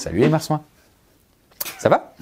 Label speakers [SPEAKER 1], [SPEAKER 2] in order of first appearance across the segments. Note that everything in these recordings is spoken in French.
[SPEAKER 1] Salut les marsouins. Ça va?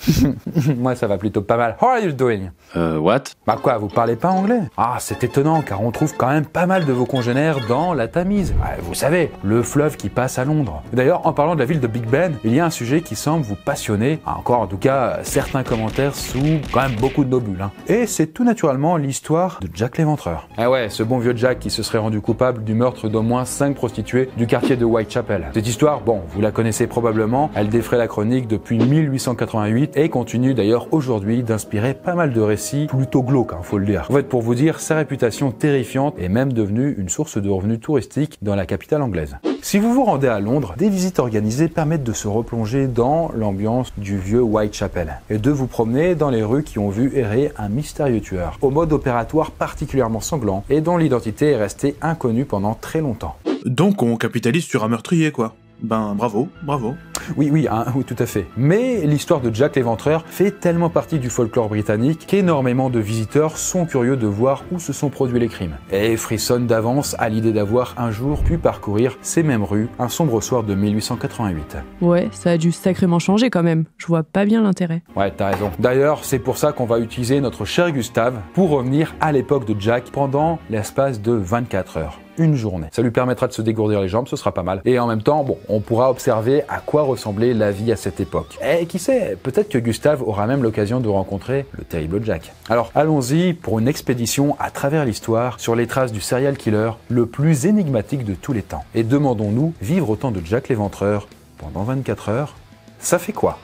[SPEAKER 1] Moi ça va plutôt pas mal. How are you doing?
[SPEAKER 2] What?
[SPEAKER 1] Bah quoi, vous parlez pas anglais? Ah, c'est étonnant car on trouve quand même pas mal de vos congénères dans la Tamise. Vous savez, le fleuve qui passe à Londres. D'ailleurs, en parlant de la ville de Big Ben, il y a un sujet qui semble vous passionner. Encore en tout cas, certains commentaires sous quand même beaucoup de nobules. Et c'est tout naturellement l'histoire de Jack l'Éventreur. Ah ouais, ce bon vieux Jack qui se serait rendu coupable du meurtre d'au moins 5 prostituées du quartier de Whitechapel. Cette histoire, bon, vous la connaissez probablement, elle défraie la chronique depuis 1888 et continue d'ailleurs aujourd'hui d'inspirer pas mal de récits plutôt glauques, faut le dire. En fait, pour vous dire, sa réputation terrifiante est même devenue une source de revenus touristiques dans la capitale anglaise. Si vous vous rendez à Londres, des visites organisées permettent de se replonger dans l'ambiance du vieux Whitechapel et de vous promener dans les rues qui ont vu errer un mystérieux tueur, au mode opératoire particulièrement sanglant et dont l'identité est restée inconnue pendant très longtemps.
[SPEAKER 3] Donc on capitalise sur un meurtrier, quoi. Ben bravo, bravo.
[SPEAKER 1] Oui, tout à fait. Mais l'histoire de Jack l'Éventreur fait tellement partie du folklore britannique qu'énormément de visiteurs sont curieux de voir où se sont produits les crimes. Et frissonnent d'avance à l'idée d'avoir un jour pu parcourir ces mêmes rues un sombre soir de 1888.
[SPEAKER 4] Ouais, ça a dû sacrément changer quand même. Je vois pas bien l'intérêt.
[SPEAKER 1] Ouais, t'as raison. D'ailleurs, c'est pour ça qu'on va utiliser notre cher Gustave pour revenir à l'époque de Jack pendant l'espace de 24 heures. Une journée. Ça lui permettra de se dégourdir les jambes, ce sera pas mal. Et en même temps, bon, on pourra observer à quoi ressemblait la vie à cette époque. Et qui sait, peut-être que Gustave aura même l'occasion de rencontrer le terrible Jack. Alors, allons-y pour une expédition à travers l'histoire sur les traces du serial killer le plus énigmatique de tous les temps. Et demandons-nous, vivre au temps de Jack l'Éventreur pendant 24 heures, ça fait quoi ?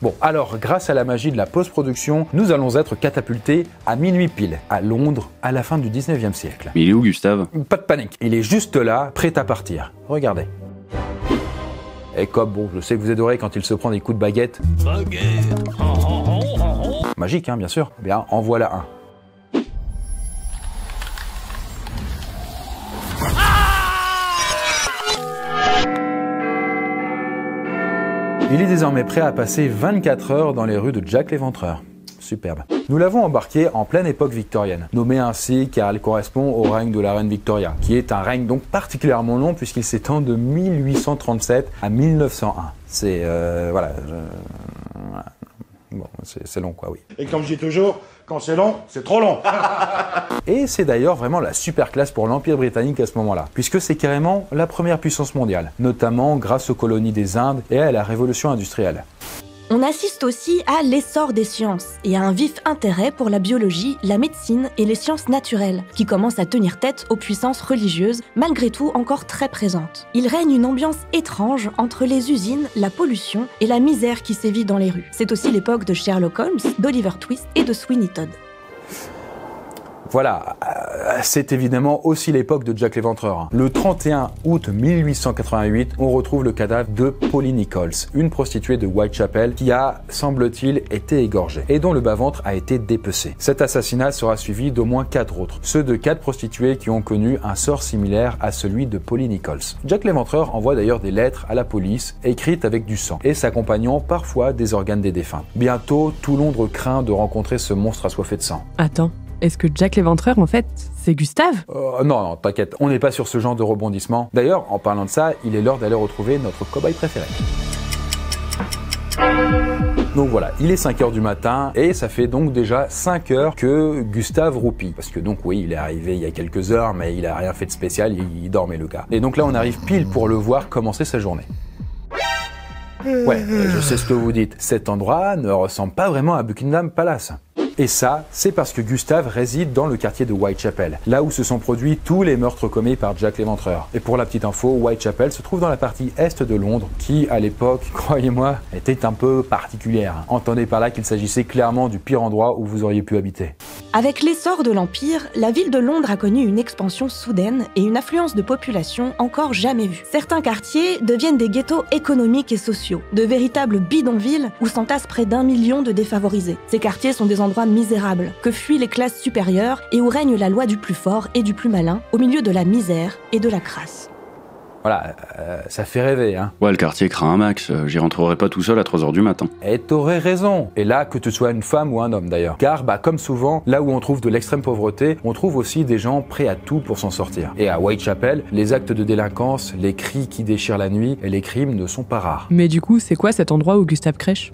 [SPEAKER 1] Bon, alors, grâce à la magie de la post-production, nous allons être catapultés à minuit pile, à Londres, à la fin du 19e siècle.
[SPEAKER 2] Mais il est où, Gustave?
[SPEAKER 1] Pas de panique, il est juste là, prêt à partir. Regardez. Et comme, bon, je sais que vous adorez quand il se prend des coups de baguette. Magique, bien sûr. Eh bien, en voilà un. Il est désormais prêt à passer 24 heures dans les rues de Jack l'Éventreur. Superbe. Nous l'avons embarqué en pleine époque victorienne, nommée ainsi car elle correspond au règne de la reine Victoria, qui est un règne donc particulièrement long puisqu'il s'étend de 1837 à 1901. C'est voilà. Bon, c'est long quoi, oui.
[SPEAKER 5] Et comme je dis toujours, quand c'est long, c'est trop long.
[SPEAKER 1] Et c'est d'ailleurs vraiment la super classe pour l'Empire britannique à ce moment-là, puisque c'est carrément la première puissance mondiale, notamment grâce aux colonies des Indes et à la révolution industrielle.
[SPEAKER 6] On assiste aussi à l'essor des sciences et à un vif intérêt pour la biologie, la médecine et les sciences naturelles, qui commencent à tenir tête aux puissances religieuses, malgré tout encore très présentes. Il règne une ambiance étrange entre les usines, la pollution et la misère qui sévit dans les rues. C'est aussi l'époque de Sherlock Holmes, d'Oliver Twist et de Sweeney Todd.
[SPEAKER 1] Voilà, c'est évidemment aussi l'époque de Jack l'Éventreur. Le 31 août 1888, on retrouve le cadavre de Polly Nichols, une prostituée de Whitechapel qui a, semble-t-il, été égorgée et dont le bas-ventre a été dépecé. Cet assassinat sera suivi d'au moins 4 autres, ceux de 4 prostituées qui ont connu un sort similaire à celui de Polly Nichols. Jack l'Éventreur envoie d'ailleurs des lettres à la police, écrites avec du sang, et s'accompagnant parfois des organes des défunts. Bientôt, tout Londres craint de rencontrer ce monstre assoiffé de sang.
[SPEAKER 4] Attends. Est-ce que Jack l'Éventreur, en fait, c'est Gustave?
[SPEAKER 1] Non, t'inquiète, on n'est pas sur ce genre de rebondissement. D'ailleurs, en parlant de ça, il est l'heure d'aller retrouver notre cobaye préféré. Donc voilà, il est 5 h du matin et ça fait donc déjà 5 heures que Gustave roupille. Parce que donc oui, il est arrivé il y a quelques heures, mais il a rien fait de spécial, il dormait le gars. Et donc là, on arrive pile pour le voir commencer sa journée. Ouais, je sais ce que vous dites, cet endroit ne ressemble pas vraiment à Buckingham Palace. Et ça, c'est parce que Gustave réside dans le quartier de Whitechapel, là où se sont produits tous les meurtres commis par Jack l'Éventreur. Et pour la petite info, Whitechapel se trouve dans la partie est de Londres, qui, à l'époque, croyez-moi, était un peu particulière. Entendez par là qu'il s'agissait clairement du pire endroit où vous auriez pu habiter.
[SPEAKER 6] Avec l'essor de l'Empire, la ville de Londres a connu une expansion soudaine et une affluence de population encore jamais vue. Certains quartiers deviennent des ghettos économiques et sociaux, de véritables bidonvilles où s'entassent près d'1 million de défavorisés. Ces quartiers sont des endroits misérables, que fuient les classes supérieures et où règne la loi du plus fort et du plus malin, au milieu de la misère et de la crasse.
[SPEAKER 1] Voilà, ça fait rêver, hein.
[SPEAKER 2] Ouais, le quartier craint un max, j'y rentrerai pas tout seul à 3h du matin.
[SPEAKER 1] Et t'aurais raison. Et là, que tu sois une femme ou un homme d'ailleurs. Car, comme souvent, là où on trouve de l'extrême pauvreté, on trouve aussi des gens prêts à tout pour s'en sortir. Et à Whitechapel, les actes de délinquance, les cris qui déchirent la nuit et les crimes ne sont pas rares.
[SPEAKER 4] Mais du coup, c'est quoi cet endroit où Gustave crèche?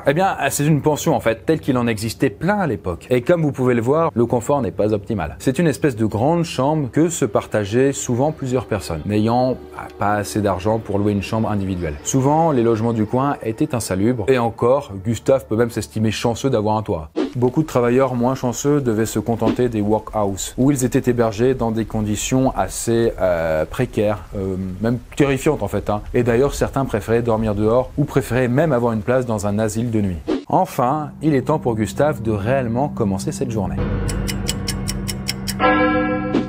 [SPEAKER 1] Eh bien, c'est une pension en fait, telle qu'il en existait plein à l'époque. Et comme vous pouvez le voir, le confort n'est pas optimal. C'est une espèce de grande chambre que se partageaient souvent plusieurs personnes, n'ayant pas assez d'argent pour louer une chambre individuelle. Souvent, les logements du coin étaient insalubres, et encore, Gustave peut même s'estimer chanceux d'avoir un toit. Beaucoup de travailleurs moins chanceux devaient se contenter des workhouses, où ils étaient hébergés dans des conditions assez précaires, même terrifiantes en fait. Et d'ailleurs, certains préféraient dormir dehors, ou préféraient même avoir une place dans un asile de nuit. Enfin, il est temps pour Gustave de réellement commencer cette journée.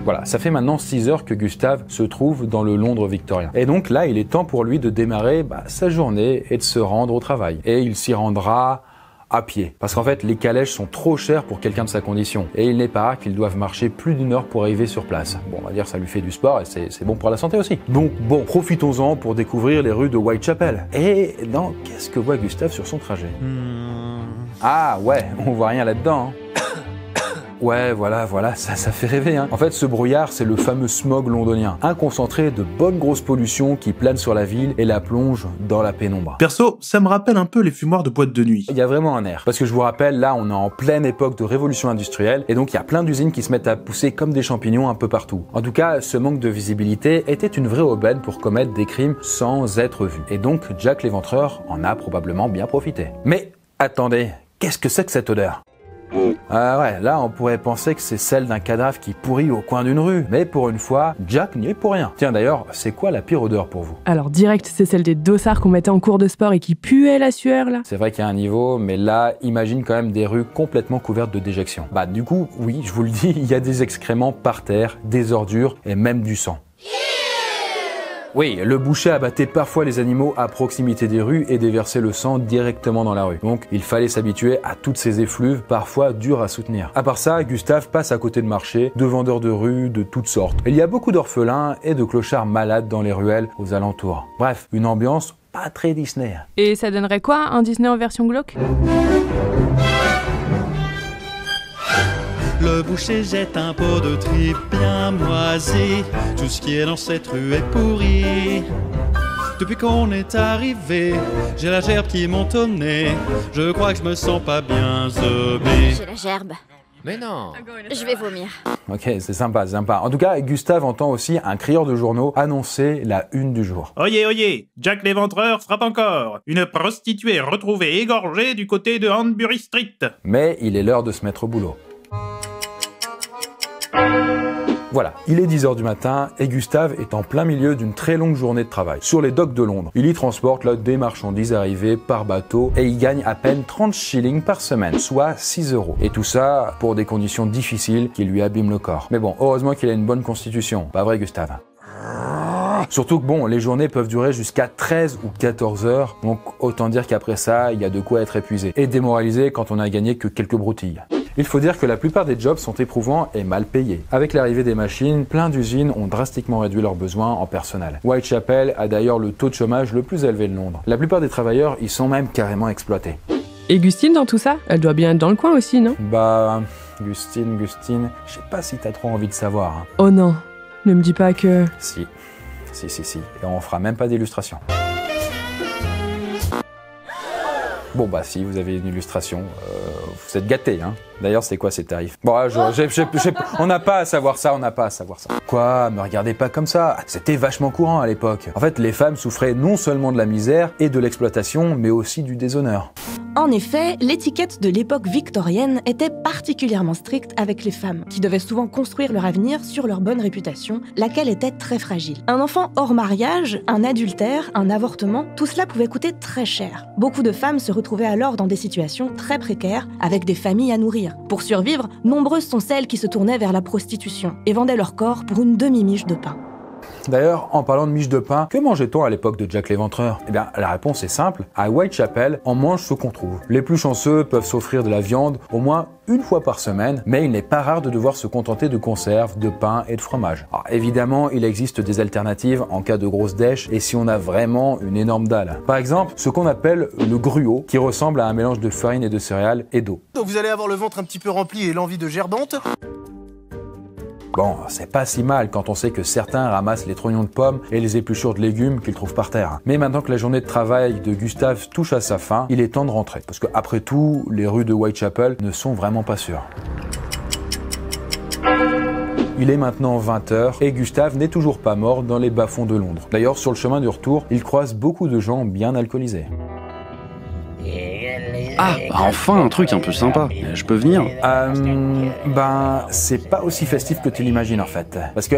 [SPEAKER 1] Voilà, ça fait maintenant 6 heures que Gustave se trouve dans le Londres victorien. Et donc là, il est temps pour lui de démarrer sa journée et de se rendre au travail. Et il s'y rendra à pied. Parce qu'en fait, les calèches sont trop chères pour quelqu'un de sa condition. Et il n'est pas rare qu'ils doivent marcher plus d'1 heure pour arriver sur place. Bon, on va dire ça lui fait du sport et c'est bon pour la santé aussi. Donc bon, profitons-en pour découvrir les rues de Whitechapel. Et qu'est-ce que voit Gustave sur son trajet? Ah ouais, on voit rien là-dedans. Ouais, voilà, ça fait rêver. En fait, ce brouillard, c'est le fameux smog londonien. Un concentré de bonne grosse pollution qui plane sur la ville et la plonge dans la pénombre.
[SPEAKER 3] Perso, ça me rappelle un peu les fumoirs de boîte de nuit.
[SPEAKER 1] Il y a vraiment un air. Parce que je vous rappelle, là, on est en pleine époque de révolution industrielle et donc il y a plein d'usines qui se mettent à pousser comme des champignons un peu partout. En tout cas, ce manque de visibilité était une vraie aubaine pour commettre des crimes sans être vu. Et donc, Jack l'Éventreur en a probablement bien profité. Mais attendez, qu'est-ce que c'est que cette odeur ? Ah ouais, là on pourrait penser que c'est celle d'un cadavre qui pourrit au coin d'une rue. Mais pour une fois, Jack n'y est pour rien. Tiens d'ailleurs, c'est quoi la pire odeur pour vous?
[SPEAKER 4] Alors direct, c'est celle des dossards qu'on mettait en cours de sport et qui puaient la sueur là.
[SPEAKER 1] C'est vrai qu'il y a un niveau, mais là, imagine quand même des rues complètement couvertes de déjections. Du coup, oui, je vous le dis, il y a des excréments par terre, des ordures et même du sang. Oui, le boucher abattait parfois les animaux à proximité des rues et déversait le sang directement dans la rue. Donc, il fallait s'habituer à toutes ces effluves, parfois dures à soutenir. À part ça, Gustave passe à côté de marchés, de vendeurs de rue, de toutes sortes. Il y a beaucoup d'orphelins et de clochards malades dans les ruelles aux alentours. Bref, une ambiance pas très Disney.
[SPEAKER 4] Et ça donnerait quoi, un Disney en version glauque?
[SPEAKER 7] Le boucher jette un pot de tripes bien moisi. Tout ce qui est dans cette rue est pourri. Depuis qu'on est arrivé, j'ai la gerbe qui monte au nez. Je crois que je me sens pas bien zobé.
[SPEAKER 8] J'ai la gerbe.
[SPEAKER 9] Mais non.
[SPEAKER 8] Je vais vomir.
[SPEAKER 1] Ok, c'est sympa. En tout cas, Gustave entend aussi un crieur de journaux annoncer la une du jour.
[SPEAKER 3] Oyez, oyez, Jack l'Éventreur frappe encore. Une prostituée retrouvée égorgée du côté de Hanbury Street.
[SPEAKER 1] Mais il est l'heure de se mettre au boulot. Voilà, il est 10h du matin et Gustave est en plein milieu d'une très longue journée de travail sur les docks de Londres. Il y transporte des marchandises arrivées par bateau et il gagne à peine 30 shillings par semaine, soit 6 €. Et tout ça pour des conditions difficiles qui lui abîment le corps. Mais bon, heureusement qu'il a une bonne constitution, pas vrai Gustave? Surtout que les journées peuvent durer jusqu'à 13 ou 14 heures, donc autant dire qu'après ça, il y a de quoi être épuisé et démoralisé quand on n'a gagné que quelques broutilles. Il faut dire que la plupart des jobs sont éprouvants et mal payés. Avec l'arrivée des machines, plein d'usines ont drastiquement réduit leurs besoins en personnel. Whitechapel a d'ailleurs le taux de chômage le plus élevé de Londres. La plupart des travailleurs y sont même carrément exploités.
[SPEAKER 4] Et Gustine dans tout ça? Elle doit bien être dans le coin aussi, non?
[SPEAKER 1] Gustine, je sais pas si t'as trop envie de savoir.
[SPEAKER 4] Oh non, ne me dis pas que...
[SPEAKER 1] Si. Et on fera même pas d'illustration. Bon si, vous avez une illustration, vous êtes gâtés, D'ailleurs, c'est quoi ces tarifs? On n'a pas à savoir ça, Quoi? Me regardez pas comme ça. C'était vachement courant à l'époque. En fait, les femmes souffraient non seulement de la misère et de l'exploitation, mais aussi du déshonneur.
[SPEAKER 6] En effet, l'étiquette de l'époque victorienne était particulièrement stricte avec les femmes, qui devaient souvent construire leur avenir sur leur bonne réputation, laquelle était très fragile. Un enfant hors mariage, un adultère, un avortement, tout cela pouvait coûter très cher. Beaucoup de femmes se retrouvaient alors dans des situations très précaires, avec des familles à nourrir. Pour survivre, nombreuses sont celles qui se tournaient vers la prostitution et vendaient leur corps pour une demi-miche de pain.
[SPEAKER 1] D'ailleurs, en parlant de miche de pain, que mangeait-on à l'époque de Jack l'Éventreur? Eh bien, la réponse est simple. À Whitechapel, on mange ce qu'on trouve. Les plus chanceux peuvent s'offrir de la viande au moins une fois par semaine, mais il n'est pas rare de devoir se contenter de conserves, de pain et de fromage. Alors, évidemment, il existe des alternatives en cas de grosse dèche et si on a vraiment une énorme dalle. Par exemple, ce qu'on appelle le gruau, qui ressemble à un mélange de farine et de céréales et d'eau.
[SPEAKER 8] Donc vous allez avoir le ventre un petit peu rempli et l'envie de gerbante.
[SPEAKER 1] Bon, c'est pas si mal quand on sait que certains ramassent les trognons de pommes et les épluchures de légumes qu'ils trouvent par terre. Mais maintenant que la journée de travail de Gustave touche à sa fin, il est temps de rentrer. Parce que après tout, les rues de Whitechapel ne sont vraiment pas sûres. Il est maintenant 20h et Gustave n'est toujours pas mort dans les bas-fonds de Londres. D'ailleurs, sur le chemin du retour, il croise beaucoup de gens bien alcoolisés.
[SPEAKER 2] Ah, enfin un truc un peu sympa. Je peux venir?
[SPEAKER 1] C'est pas aussi festif que tu l'imagines en fait. Parce que,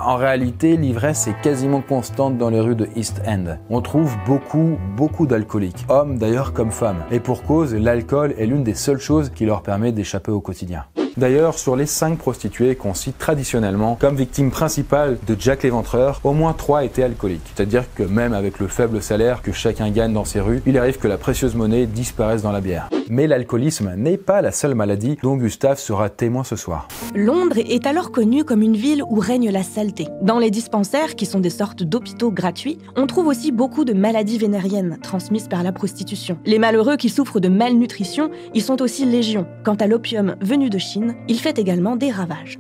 [SPEAKER 1] en réalité, l'ivresse est quasiment constante dans les rues de East End. On trouve beaucoup d'alcooliques, hommes d'ailleurs comme femmes. Et pour cause, l'alcool est l'une des seules choses qui leur permet d'échapper au quotidien. D'ailleurs, sur les 5 prostituées qu'on cite traditionnellement comme victimes principales de Jack l'Éventreur, au moins 3 étaient alcooliques. C'est-à-dire que même avec le faible salaire que chacun gagne dans ces rues, il arrive que la précieuse monnaie disparaisse dans la bière. Mais l'alcoolisme n'est pas la seule maladie dont Gustave sera témoin ce soir.
[SPEAKER 6] Londres est alors connue comme une ville où règne la saleté. Dans les dispensaires, qui sont des sortes d'hôpitaux gratuits, on trouve aussi beaucoup de maladies vénériennes transmises par la prostitution. Les malheureux qui souffrent de malnutrition y sont aussi légion. Quant à l'opium venu de Chine, il fait également des ravages.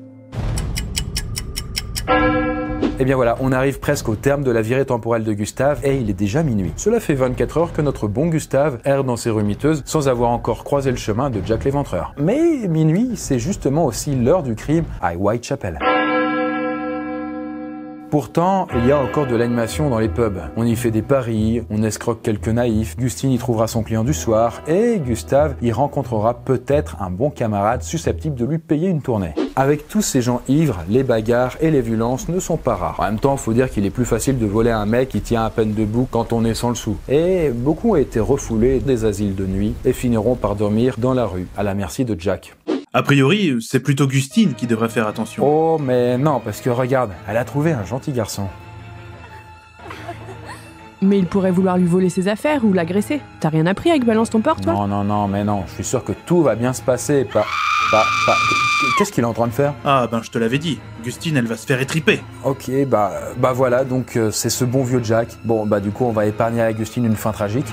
[SPEAKER 1] Et bien voilà, on arrive presque au terme de la virée temporelle de Gustave et il est déjà minuit. Cela fait 24 heures que notre bon Gustave erre dans ses rues miteuses sans avoir encore croisé le chemin de Jack l'Éventreur. Mais minuit, c'est justement aussi l'heure du crime à Whitechapel. Pourtant, il y a encore de l'animation dans les pubs. On y fait des paris, on escroque quelques naïfs, Gustine y trouvera son client du soir et Gustave y rencontrera peut-être un bon camarade susceptible de lui payer une tournée. Avec tous ces gens ivres, les bagarres et les violences ne sont pas rares. En même temps, faut dire qu'il est plus facile de voler un mec qui tient à peine debout quand on est sans le sou. Et beaucoup ont été refoulés des asiles de nuit et finiront par dormir dans la rue, à la merci de Jack.
[SPEAKER 3] A priori, c'est plutôt Gustine qui devrait faire attention.
[SPEAKER 1] Oh, mais non, parce que regarde, elle a trouvé un gentil garçon.
[SPEAKER 4] Mais il pourrait vouloir lui voler ses affaires ou l'agresser. T'as rien appris avec Balance ton porte, toi?
[SPEAKER 1] Non, mais non, je suis sûr que tout va bien se passer. Qu'est-ce qu'il est en train de faire?
[SPEAKER 3] Ah ben je te l'avais dit, Gustine elle va se faire étriper.
[SPEAKER 1] Ok, voilà, donc c'est ce bon vieux Jack. Bon, du coup on va épargner à Gustine une fin tragique.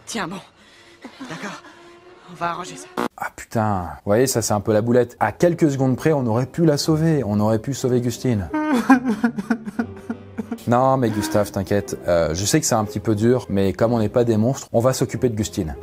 [SPEAKER 9] Tiens, bon, d'accord, on va arranger ça.
[SPEAKER 1] Ah putain, vous voyez, ça c'est un peu la boulette. À quelques secondes près, on aurait pu la sauver, on aurait pu sauver Gustine. Non mais Gustave, t'inquiète, je sais que c'est un petit peu dur, mais comme on n'est pas des monstres, on va s'occuper de Gustine.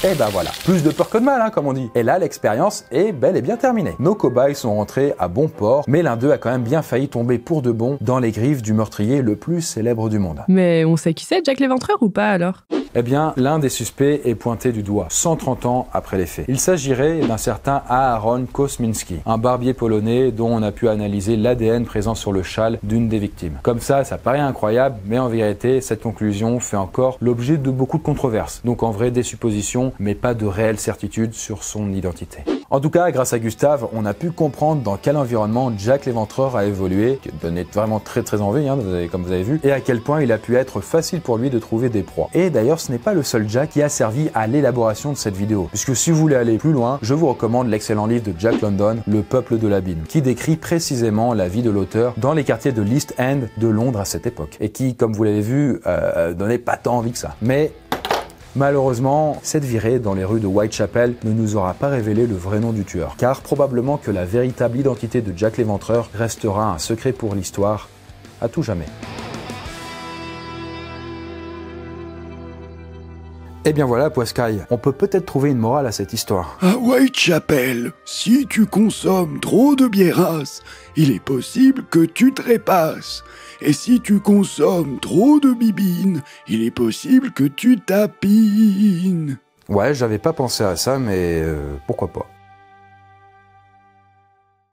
[SPEAKER 1] Et voilà, plus de peur que de mal, hein, comme on dit. Et là, l'expérience est bel et bien terminée. Nos cobayes sont rentrés à bon port, mais l'un d'eux a quand même bien failli tomber pour de bon dans les griffes du meurtrier le plus célèbre du monde.
[SPEAKER 4] Mais on sait qui c'est, Jack l'Éventreur, ou pas alors?
[SPEAKER 1] Eh bien, l'un des suspects est pointé du doigt, 130 ans après les faits. Il s'agirait d'un certain Aaron Kosminski, un barbier polonais dont on a pu analyser l'ADN présent sur le châle d'une des victimes. Comme ça paraît incroyable, mais en vérité, cette conclusion fait encore l'objet de beaucoup de controverses. Donc en vrai, des suppositions, mais pas de réelle certitude sur son identité. En tout cas, grâce à Gustave, on a pu comprendre dans quel environnement Jack l'Éventreur a évolué, qui donnait vraiment très envie, comme vous avez vu, et à quel point il a pu être facile pour lui de trouver des proies. Et d'ailleurs, ce n'est pas le seul Jack qui a servi à l'élaboration de cette vidéo, puisque si vous voulez aller plus loin, je vous recommande l'excellent livre de Jack London, Le peuple de l'abîme, qui décrit précisément la vie de l'auteur dans les quartiers de l'East End de Londres à cette époque, et qui, comme vous l'avez vu, donnait pas tant envie que ça. Mais malheureusement, cette virée dans les rues de Whitechapel ne nous aura pas révélé le vrai nom du tueur, car probablement que la véritable identité de Jack l'Éventreur restera un secret pour l'histoire, à tout jamais. Eh bien voilà, Poiscaille, on peut peut-être trouver une morale à cette histoire.
[SPEAKER 10] À Whitechapel, si tu consommes trop de biérasses, il est possible que tu trépasses. Et si tu consommes trop de bibines, il est possible que tu tapines.
[SPEAKER 1] Ouais, j'avais pas pensé à ça, mais pourquoi pas.